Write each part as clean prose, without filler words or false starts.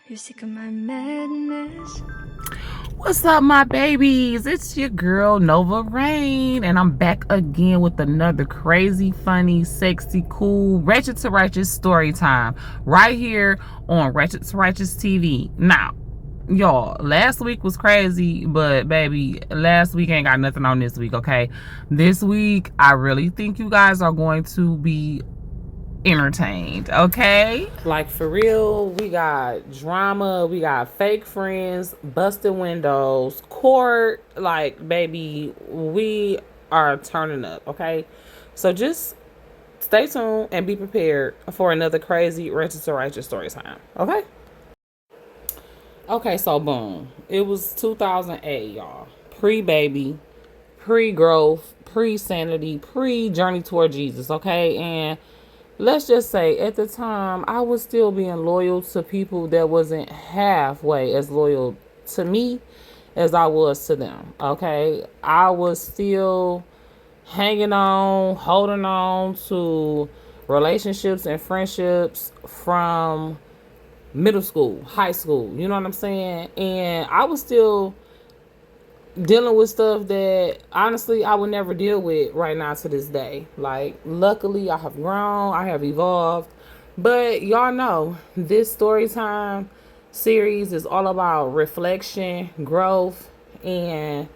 You're sick of my madness. What's up, my babies? It's your girl Nova Rain, and I'm back again with another crazy, funny, sexy, cool Ratchet to Righteous story time right here on Ratchet to Righteous TV. Now, y'all, last week was crazy, but baby, last week ain't got nothing on this week, okay? This week, I really think you guys are going to be entertained, okay? Like, for real, we got drama, we got fake friends, busted windows, court. Like, baby, we are turning up, okay? So just stay tuned and be prepared for another crazy Ratchet to Righteous story time, okay? Okay, so boom, it was 2008, y'all. Pre-baby, pre-growth, pre-sanity, pre-journey toward Jesus, okay? And let's just say at the time, I was still being loyal to people that wasn't halfway as loyal to me as I was to them, okay? I was still hanging on, holding on to relationships and friendships from middle school, high school, you know what I'm saying? And I was still dealing with stuff that honestly I would never deal with right now to this day. Like, luckily I have grown, I have evolved. But y'all know this story time series is all about reflection, growth, and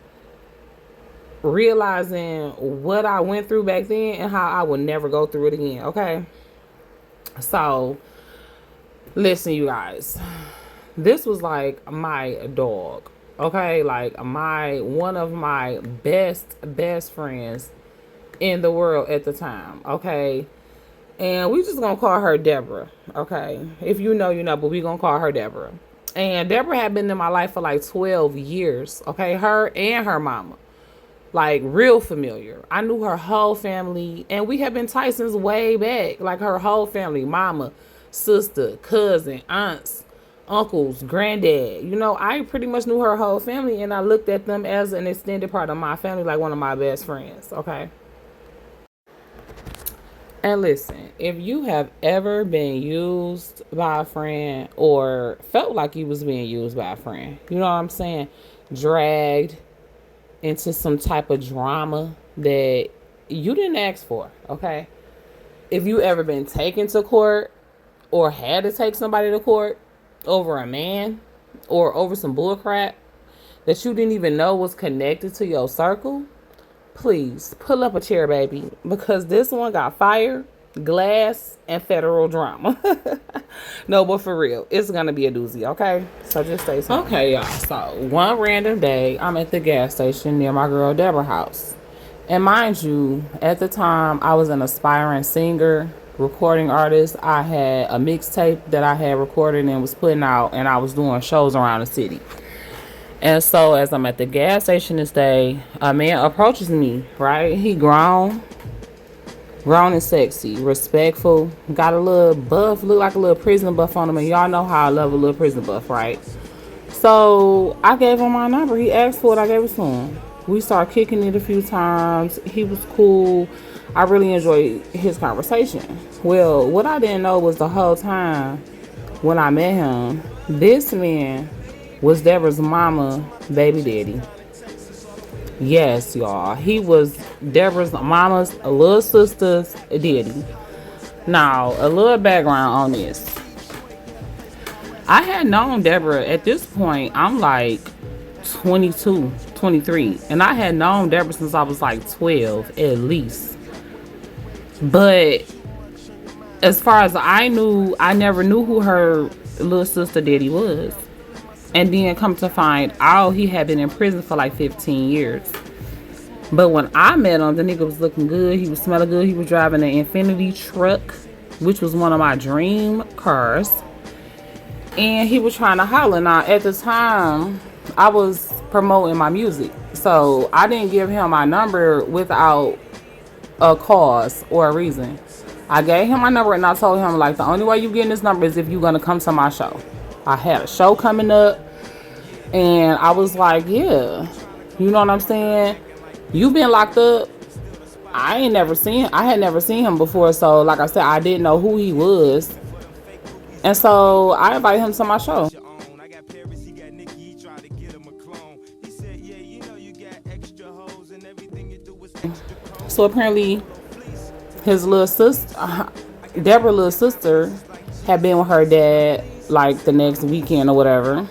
realizing what I went through back then and how I will never go through it again, okay? So listen, you guys, this was like my dog. Okay, like one of my best friends in the world at the time, okay? And we just gonna call her Deborah, okay? If you know, you know, but we gonna call her Deborah. And Deborah had been in my life for like 12 years, okay? Her and her mama, like real familiar. I knew her whole family, and we had been tight since way back. Like her whole family, mama, sister, cousin, aunts, uncles, granddad. You know, I pretty much knew her whole family, and I looked at them as an extended part of my family, like one of my best friends, okay? And listen, if you have ever been used by a friend or felt like you was being used by a friend, you know what I'm saying? Dragged into some type of drama that you didn't ask for, okay? If you ever been taken to court or had to take somebody to court over a man or over some bullcrap that you didn't even know was connected to your circle, please pull up a chair, baby, because this one got fire, glass, and federal drama. No, but for real, it's gonna be a doozy, okay? So just stay tuned. Okay, y'all, so one random day, I'm at the gas station near my girl Deborah's house. And mind you, at the time, I was an aspiring singer, recording artist. I had a mixtape that I had recorded and was putting out, and I was doing shows around the city. And so as I'm at the gas station this day, a man approaches me, right? He grown and sexy, respectful, got a little buff, look like a little prison buff on him, and y'all know how I love a little prison buff, right? So I gave him my number. He asked for it, I gave it to him. We started kicking it a few times. He was cool. I really enjoyed his conversation. Well, what I didn't know was the whole time when I met him, this man was Deborah's mama, baby daddy. Yes, y'all. He was Deborah's mama's little sister's daddy. Now, a little background on this. I had known Deborah at this point. I'm like 22, 23. And I had known Deborah since I was like 12 at least. But as far as I knew, I never knew who her little sister daddy was. And then come to find out, he had been in prison for like 15 years. But when I met him, the nigga was looking good. He was smelling good. He was driving an Infinity truck, which was one of my dream cars. And he was trying to holler. Now, at the time, I was promoting my music. So I didn't give him my number without a cause or a reason. I gave him my number and I told him, like, the only way you getting this number is if you're going to come to my show. I had a show coming up, and I was like, yeah, you know what I'm saying? You been locked up. I had never seen him before, so like I said, I didn't know who he was. And so I invited him to my show. So apparently his little sister, Deborah's little sister, had been with her dad like the next weekend or whatever.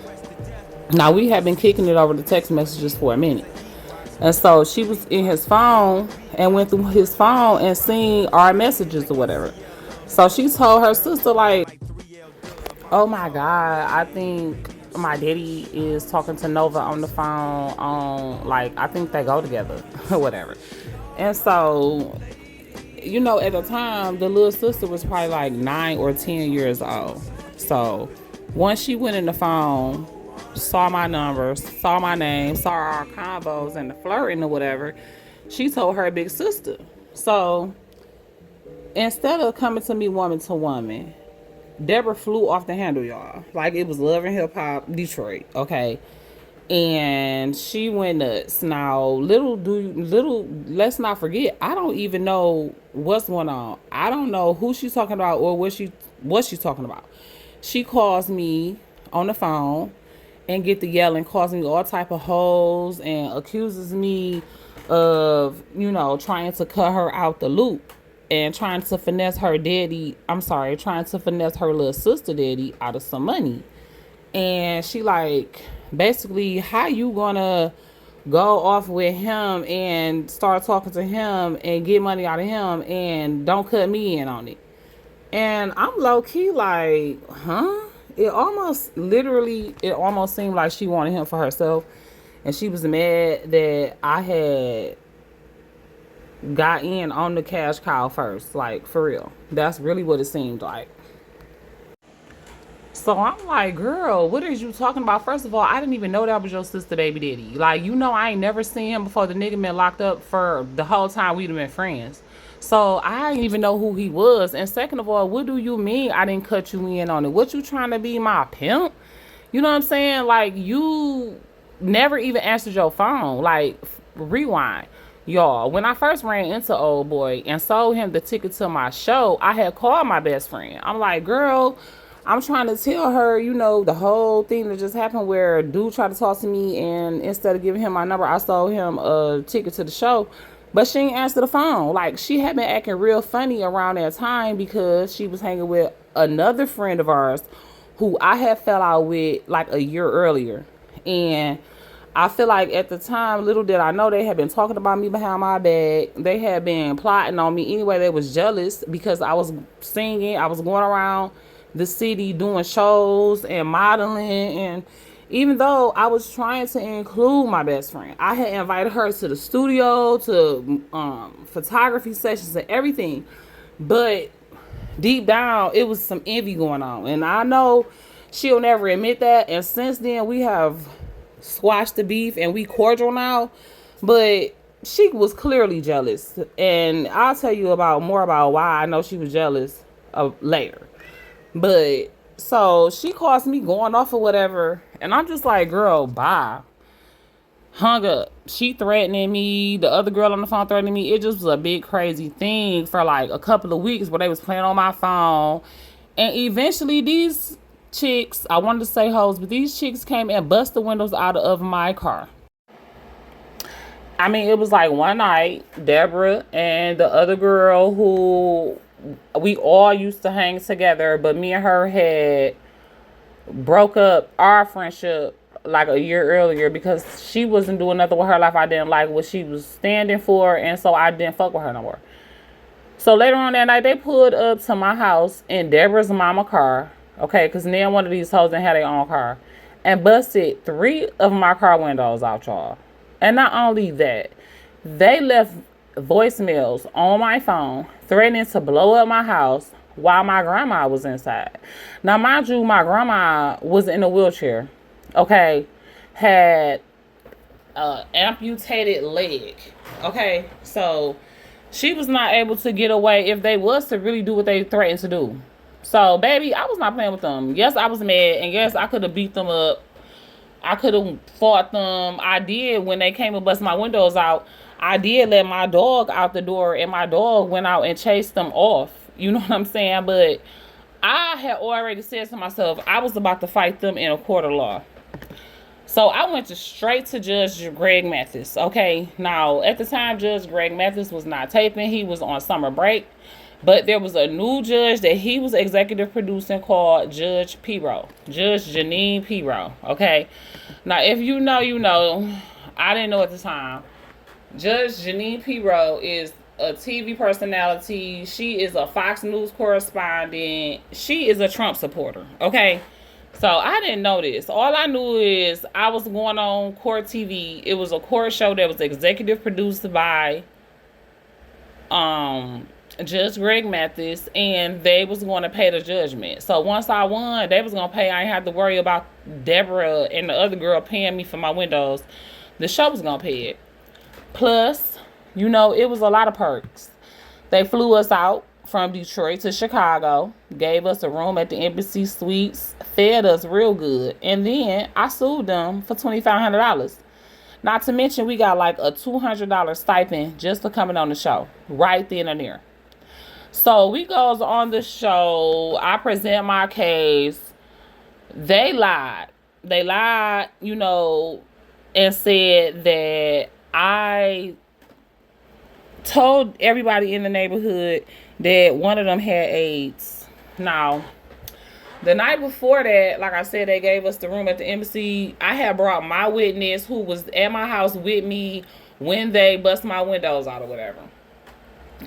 Now we had been kicking it over the text messages for a minute. And so she was in his phone and went through his phone and seen our messages or whatever. So she told her sister, like, oh my God, I think my daddy is talking to Nova on the phone. Like, I think they go together or whatever. And so, you know, at the time, the little sister was probably like 9 or 10 years old. So once she went in the phone, saw my numbers, saw my name, saw our convos and the flirting or whatever, she told her big sister. So instead of coming to me woman to woman, Deborah flew off the handle, y'all. Like it was Love and Hip Hop Detroit, okay? And she went nuts. Now, let's not forget, I don't even know what's going on. I don't know who she's talking about or what she's talking about. She calls me on the phone and get to yelling, calls me all type of hoes and accuses me of, you know, trying to cut her out the loop and trying to finesse her daddy. I'm sorry, trying to finesse her little sister daddy out of some money. And she like, basically, how you gonna go off with him and start talking to him and get money out of him and don't cut me in on it? And I'm low key like, huh? It almost seemed like she wanted him for herself. And she was mad that I had got in on the cash cow first. Like, for real. That's really what it seemed like. So I'm like, girl, what are you talking about? First of all, I didn't even know that was your sister, baby daddy. Like, you know, I ain't never seen him before the nigga been locked up for the whole time we'd have been friends. So I didn't even know who he was. And second of all, what do you mean I didn't cut you in on it? What, you trying to be my pimp? You know what I'm saying? Like, you never even answered your phone. Like, rewind. Y'all, when I first ran into old boy and sold him the ticket to my show, I had called my best friend. I'm like, girl, I'm trying to tell her, you know, the whole thing that just happened where a dude tried to talk to me, and instead of giving him my number, I sold him a ticket to the show. But she didn't answer the phone. Like, she had been acting real funny around that time because she was hanging with another friend of ours who I had fell out with like a year earlier. And I feel like at the time, little did I know, they had been talking about me behind my back. They had been plotting on me. Anyway, they was jealous because I was singing. I was going around the city doing shows and modeling. And even though I was trying to include my best friend, I had invited her to the studio, to photography sessions and everything. But deep down, it was some envy going on. And I know she'll never admit that. And since then, we have squashed the beef and we cordial now. But she was clearly jealous. And I'll tell you more about why I know she was jealous later. But so she calls me going off or whatever. And I'm just like, girl, bye. Hung up. She threatening me. The other girl on the phone threatening me. It just was a big crazy thing for like a couple of weeks where they was playing on my phone. And eventually these chicks, I wanted to say hoes, but these chicks came and bust the windows out of my car. I mean, it was like one night, Deborah and the other girl who we all used to hang together, but me and her had broke up our friendship like a year earlier because she wasn't doing nothing with her life. I didn't like what she was standing for, and so I didn't fuck with her no more. So later on that night, they pulled up to my house in Deborah's mama car, okay, because now one of these hoes didn't have their own car, and busted 3 of my car windows out, y'all. And not only that, they left voicemails on my phone threatening to blow up my house while my grandma was inside. Now, mind you, my grandma was in a wheelchair, okay, had an amputated leg, okay, so she was not able to get away if they was to really do what they threatened to do. So, baby, I was not playing with them. Yes, I was mad, and yes, I could have beat them up. I could have fought them. I did when they came and bust my windows out. I did let my dog out the door, and my dog went out and chased them off. You know what I'm saying? But I had already said to myself, I was about to fight them in a court of law. So I went straight to Judge Greg Mathis. Okay, now at the time, Judge Greg Mathis was not taping. He was on summer break. But there was a new judge that he was executive producing called Judge Pirro. Judge Janine Pirro. Okay. Now, if you know, you know. I didn't know at the time. Judge Janine Pirro is a TV personality. She is a Fox News correspondent. She is a Trump supporter. Okay. So I didn't know this. All I knew is I was going on court TV. It was a court show that was executive produced by Judge Greg Mathis, and they was going to pay the judgment. So once I won, they was going to pay. I ain't have to worry about Deborah and the other girl paying me for my windows. The show was going to pay it. Plus, you know, it was a lot of perks. They flew us out from Detroit to Chicago, gave us a room at the Embassy Suites, fed us real good, and then I sued them for $2,500. Not to mention, we got like a $200 stipend just for coming on the show, right then and there. So we goes on the show. I present my case. They lied. They lied, you know, and said that I told everybody in the neighborhood that one of them had AIDS. Now, the night before that, like I said, they gave us the room at the embassy. I had brought my witness who was at my house with me when they bust my windows out or whatever.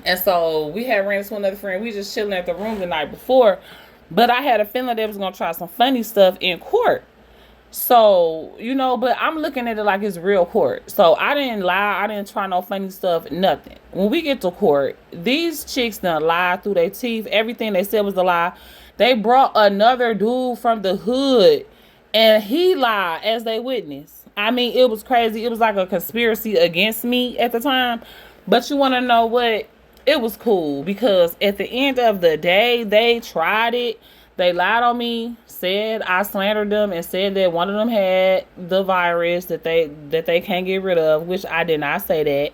And so we had ran into another friend. We just chilling at the room the night before. But I had a feeling they was going to try some funny stuff in court. So, you know, but I'm looking at it like it's real court. So I didn't lie. I didn't try no funny stuff. Nothing. When we get to court, these chicks done lied through their teeth. Everything they said was a lie. They brought another dude from the hood, and he lied as they witness. I mean, it was crazy. It was like a conspiracy against me at the time. But you want to know what? It was cool because at the end of the day, they tried it. They lied on me, said I slandered them, and said that one of them had the virus that they can't get rid of, which I did not say that.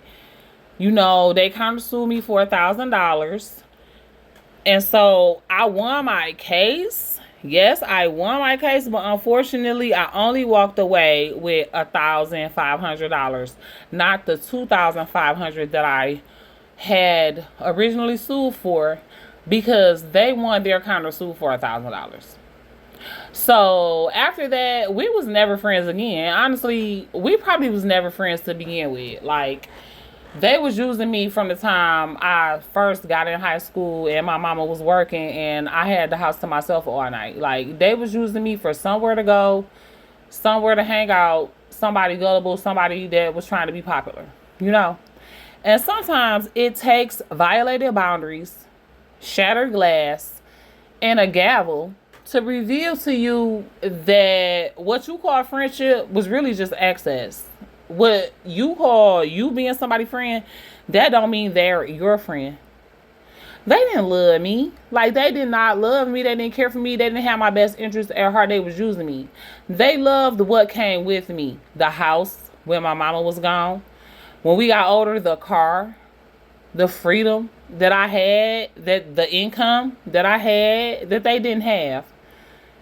You know, they kind of sued me for $1,000. And so I won my case. Yes, I won my case, but unfortunately, I only walked away with $1,500, not the $2,500 that I had originally sued for, because they won their counter suit for $1,000. So after that, we was never friends again. Honestly, we probably was never friends to begin with. Like, they was using me from the time I first got in high school and my mama was working and I had the house to myself all night. Like, they was using me for somewhere to go, somewhere to hang out, somebody gullible, somebody that was trying to be popular, you know? And sometimes it takes violated boundaries, shattered glass, and a gavel to reveal to you that what you call friendship was really just access. What you call you being somebody's friend, that don't mean they're your friend. They didn't love me. Like, they did not love me. They didn't care for me. They didn't have my best interest at heart. They was using me. They loved what came with me. The house when my mama was gone. When we got older, the car, the freedom that I had, that the income that I had that they didn't have.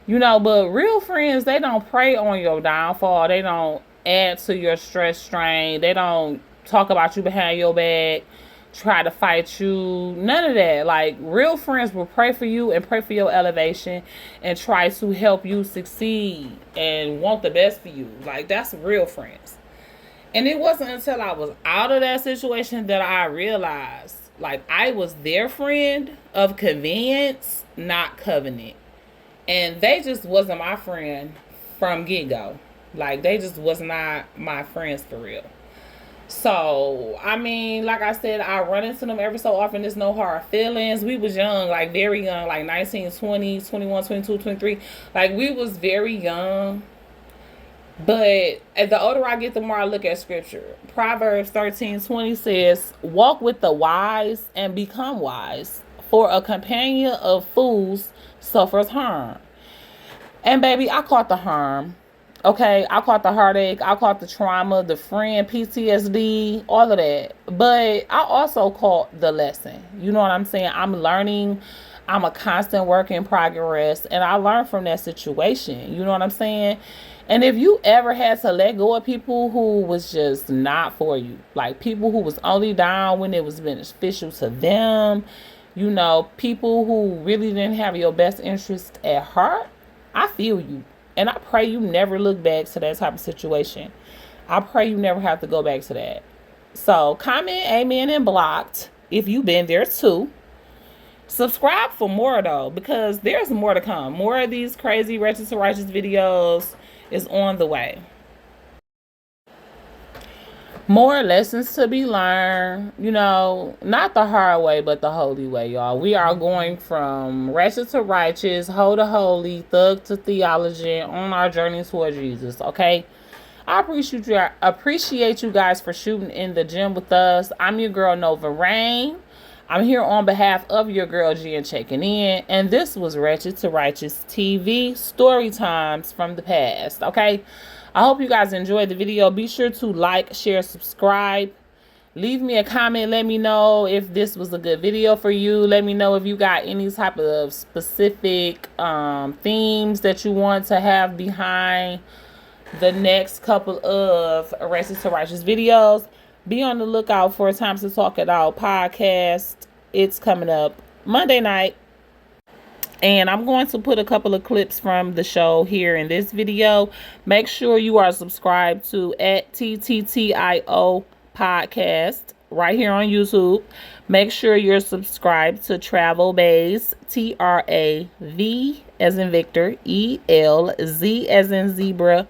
You know, but real friends, they don't prey on your downfall. They don't add to your stress strain. They don't talk about you behind your back, try to fight you. None of that. Like, real friends will pray for you and pray for your elevation and try to help you succeed and want the best for you. Like, that's real friends. And it wasn't until I was out of that situation that I realized, like, I was their friend of convenience, not covenant. And they just wasn't my friend from get-go. Like, they just was not my friends for real. So, I mean, like I said, I run into them every so often. There's no hard feelings. We was young, like very young, like 19, 20, 21, 22, 23. Like, we was very young. But as the older I get, the more I look at scripture. Proverbs 13:20 says, walk with the wise and become wise, for a companion of fools suffers harm. And baby, I caught the harm. Okay, I caught the heartache, I caught the trauma, the friend, PTSD, all of that. But I also caught the lesson. You know what I'm saying? I'm learning. I'm a constant work in progress, and I learned from that situation. You know what I'm saying? And if you ever had to let go of people who was just not for you, like people who was only down when it was beneficial to them, you know, people who really didn't have your best interest at heart, I feel you. And I pray you never look back to that type of situation. I pray you never have to go back to that. So comment amen and blocked if you've been there too. Subscribe for more though, because there's more to come. More of these crazy Ratchet to Righteous videos is on the way. More lessons to be learned, you know, not the hard way, but the holy way, y'all. We are going from Ratchet to Righteous, hoe to holy, thug to theology on our journey toward Jesus, okay? I appreciate you guys for shooting in the gym with us. I'm your girl, Nova Rain. I'm here on behalf of your girl, Jen, checking in. And this was Ratchet to Righteous TV, story times from the past, okay? I hope you guys enjoyed the video. Be sure to like, share, subscribe. Leave me a comment. Let me know if this was a good video for you. Let me know if you got any type of specific themes that you want to have behind the next couple of Ratchet to Righteous videos. Be on the lookout for Time to Talk It Out podcast. It's coming up Monday night. And I'm going to put a couple of clips from the show here in this video. Make sure you are subscribed to @TTTIO podcast right here on YouTube. Make sure you're subscribed to Travel Bays, TRAV as in Victor, ELZ as in Zebra,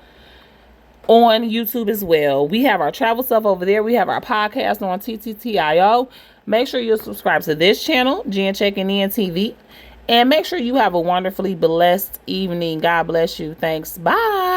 on YouTube as well. We have our travel stuff over there. We have our podcast on TTTIO. Make sure you're subscribed to this channel, Jen Checking In TV. And make sure you have a wonderfully blessed evening. God bless you. Thanks. Bye.